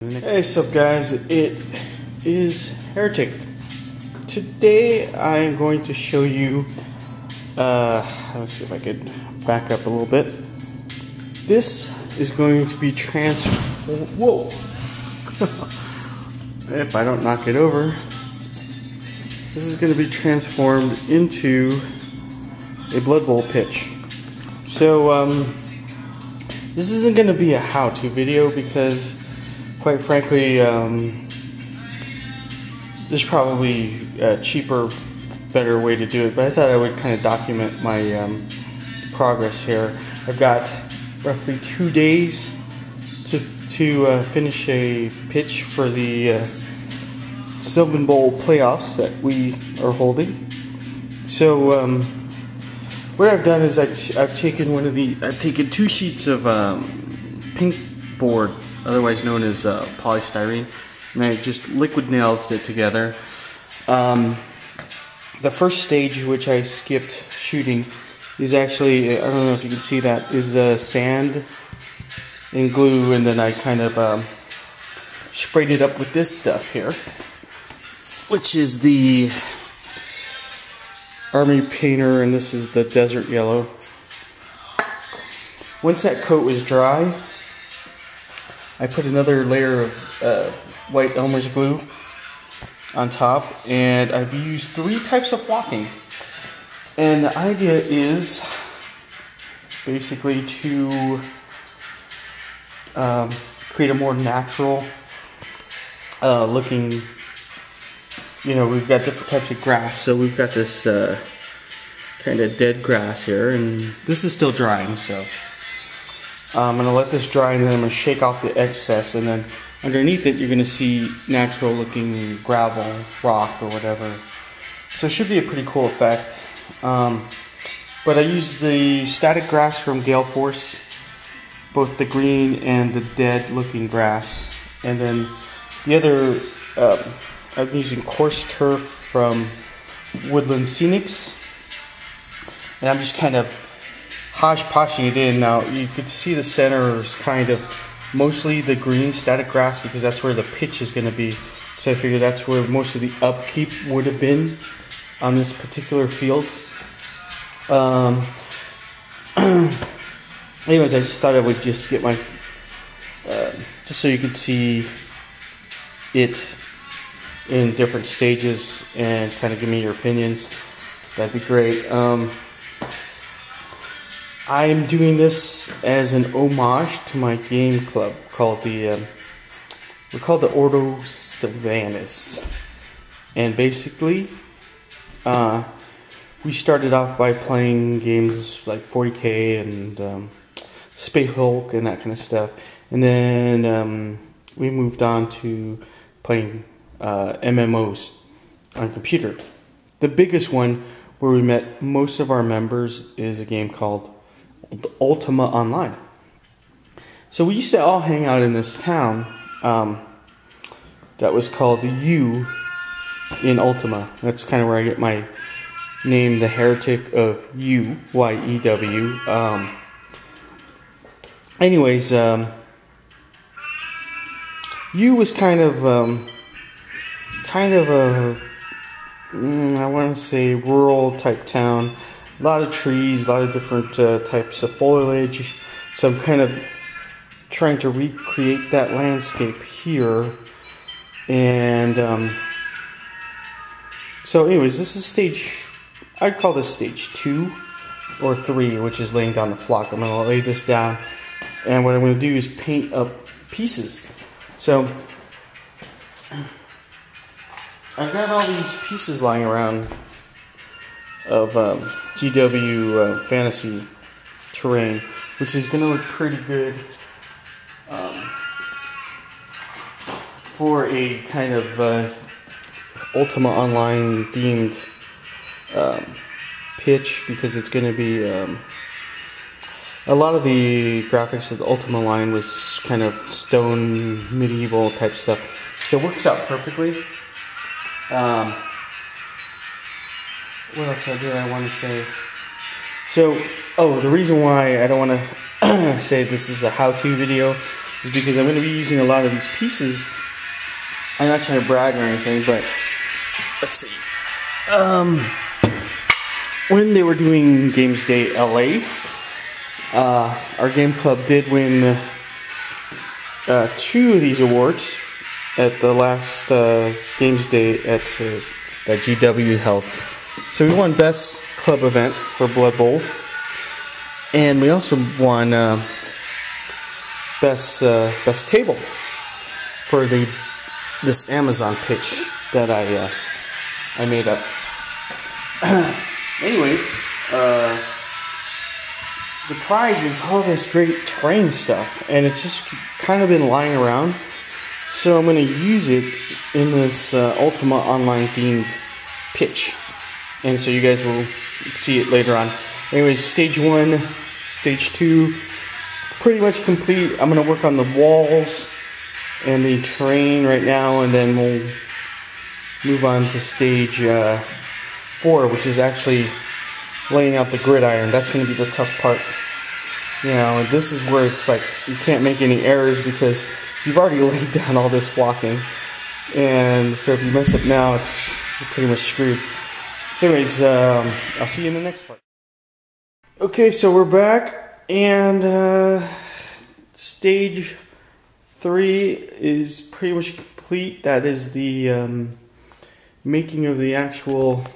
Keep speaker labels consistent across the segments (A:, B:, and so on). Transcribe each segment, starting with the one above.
A: Hey, sup guys, it is Heretic. Today I am going to show you, let's see if I could back up a little bit. This is going to be whoa! If I don't knock it over, this is going to be transformed into a Blood Bowl pitch. So, this isn't going to be a how-to video because quite frankly, there's probably a cheaper, better way to do it, but I thought I would kind of document my progress here. I've got roughly 2 days to finish a pitch for the Sylvan Bowl playoffs that we are holding. So what I've done is I've taken two sheets of pink board, otherwise known as polystyrene, and I just liquid nails it together. The first stage, which I skipped shooting, is actually, I don't know if you can see that, is sand and glue, and then I kind of sprayed it up with this stuff here, which is the Army Painter, and this is the Desert Yellow. Once that coat was dry, I put another layer of white Elmer's glue on top, and I've used 3 types of flocking. And the idea is basically to create a more natural looking, we've got different types of grass. So we've got this kind of dead grass here, and this is still drying, so I'm going to let this dry, and then I'm going to shake off the excess, and then underneath it you're going to see natural looking gravel, rock, or whatever. So it should be a pretty cool effect. But I used the static grass from Gale Force, both the green and the dead looking grass, and then the other, I'm using coarse turf from Woodland Scenics, and I'm just kind of hodgepodging it in. Now you can see the center is kind of mostly the green static grass because that's where the pitch is going to be. So I figured that's where most of the upkeep would have been on this particular field. Anyways, I just thought I would just get my just so you could see it in different stages and kind of give me your opinions. That'd be great. I'm doing this as an homage to my game club called we're called the Ordo Sylvanus, and basically we started off by playing games like 40K and Space Hulk and that kind of stuff, and then we moved on to playing MMOs on computer. The biggest one where we met most of our members is a game called Ultima Online. So we used to all hang out in this town that was called U in Ultima. That's kind of where I get my name, the Heretic of U, Y-E-W. Anyways, U was kind of a, I want to say, rural type town. A lot of trees, a lot of different types of foliage. So I'm kind of trying to recreate that landscape here. And so anyways, this is I'd call this stage 2 or 3, which is laying down the flock. I'm going to lay this down, and what I'm going to do is paint up pieces. So I've got all these pieces lying around of GW fantasy terrain, which is going to look pretty good for a kind of Ultima Online themed pitch, because it's going to be a lot of the graphics of the Ultima line was kind of stone medieval type stuff, so it works out perfectly. What else did I want to say? So, the reason why I don't want to say this is a how-to video is because I'm going to be using a lot of these pieces. I'm not trying to brag or anything, but let's see. When they were doing Games Day LA, our game club did win 2 of these awards at the last Games Day at that GW held. So we won Best Club Event for Blood Bowl, and we also won Best Table for this Amazon pitch that I made up. Anyways, the prize is all this great terrain stuff, and it's just kind of been lying around. So I'm going to use it in this Ultima Online themed pitch, and so you guys will see it later on. Anyways, stage 1, stage 2, pretty much complete. I'm going to work on the walls and the terrain right now, and then we'll move on to stage 4, which is actually laying out the gridiron. That's going to be the tough part. You know, this is where it's like you can't make any errors because you've already laid down all this flocking, and so if you mess up now, you're pretty much screwed. So anyways, I'll see you in the next part. Okay, so we're back, and stage 3 is pretty much complete. That is the making of the actual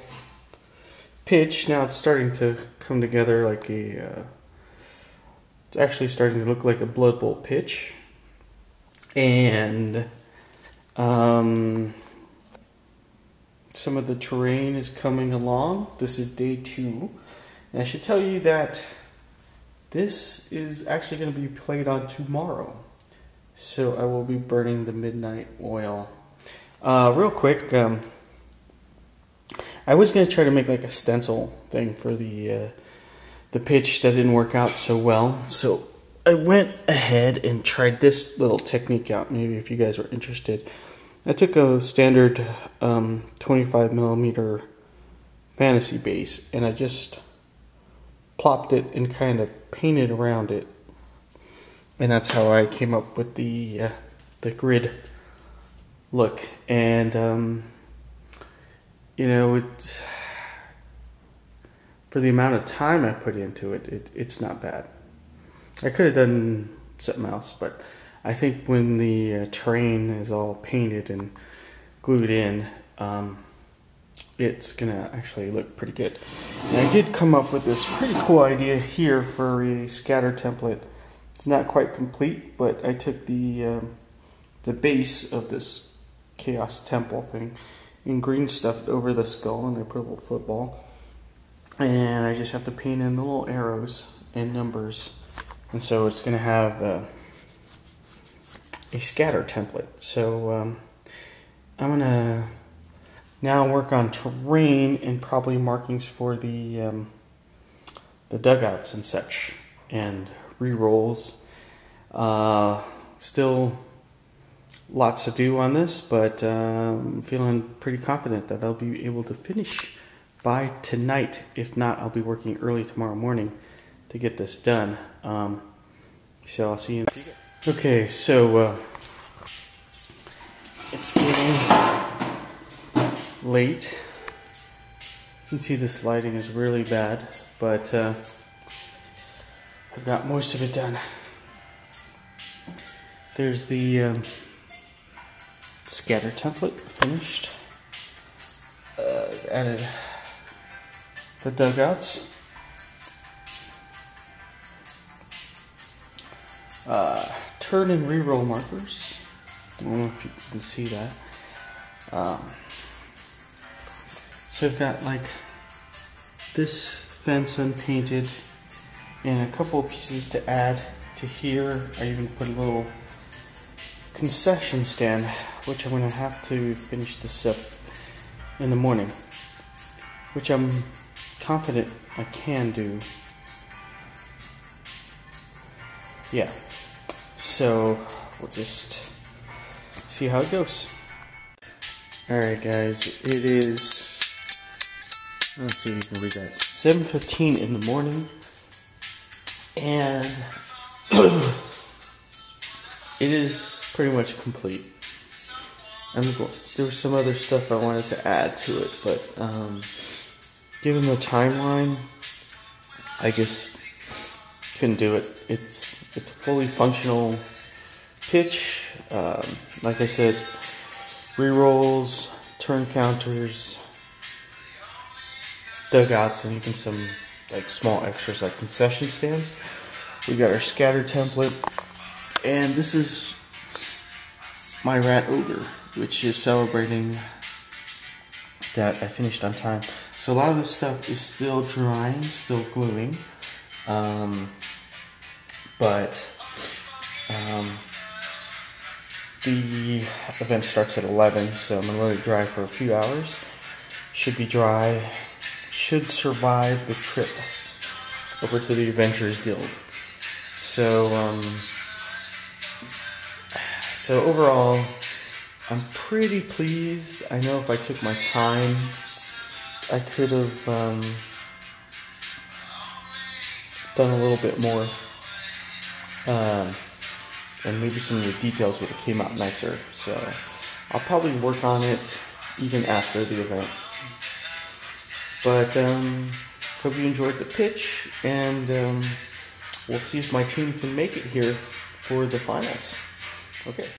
A: pitch. Now it's starting to come together like a it's actually starting to look like a Blood Bowl pitch, and some of the terrain is coming along. This is day 2, and I should tell you that this is actually going to be played on tomorrow, so I will be burning the midnight oil. Real quick, I was going to try to make like a stencil thing for the pitch. That didn't work out so well, so I went ahead and tried this little technique out, maybe if you guys are interested. I took a standard 25mm fantasy base, and I just plopped it and kind of painted around it, and that's how I came up with the grid look. And you know, for the amount of time I put into it, it's not bad. I could have done something else, but I think when the terrain is all painted and glued in, it's gonna actually look pretty good. And I did come up with this pretty cool idea here for a scatter template. It's not quite complete, but I took the base of this Chaos Temple thing in green stuff over the skull, and I put a little football, and I just have to paint in the little arrows and numbers, and so it's going to have a scatter template. So I'm going to now work on terrain and probably markings for the dugouts and such, and re-rolls. Still lots to do on this, but I'm feeling pretty confident that I'll be able to finish by tonight. If not, I'll be working early tomorrow morning to get this done. So I'll see you in a second. Okay, so it's getting late. You can see this lighting is really bad, but I've got most of it done. There's the scatter template finished. Added the dugouts. Turn and reroll markers. I don't know if you can see that. So I've got like this fence unpainted and a couple of pieces to add to here. I even put a little concession stand, which I'm going to have to finish this up in the morning, which I'm confident I can do. Yeah, so we'll just see how it goes. Alright guys, it is, let's see if you can read that, 7:15 in the morning, and it is pretty much complete. There was some other stuff I wanted to add to it, but given the timeline, I just couldn't do it. It's a fully functional pitch. Like I said, re-rolls, turn counters, dugouts, and even some like small extras like concession stands. We got our scatter template, and this is my rat ogre, which is celebrating that I finished on time. So a lot of this stuff is still drying, still gluing, but the event starts at 11, so I'm going to let it dry for a few hours. Should be dry, should survive the trip over to the Adventurers Guild. So overall, I'm pretty pleased. I know if I took my time, I could have done a little bit more, and maybe some of the details would have came out nicer. So I'll probably work on it even after the event. But hope you enjoyed the pitch, and we'll see if my team can make it here for the finals. Okay.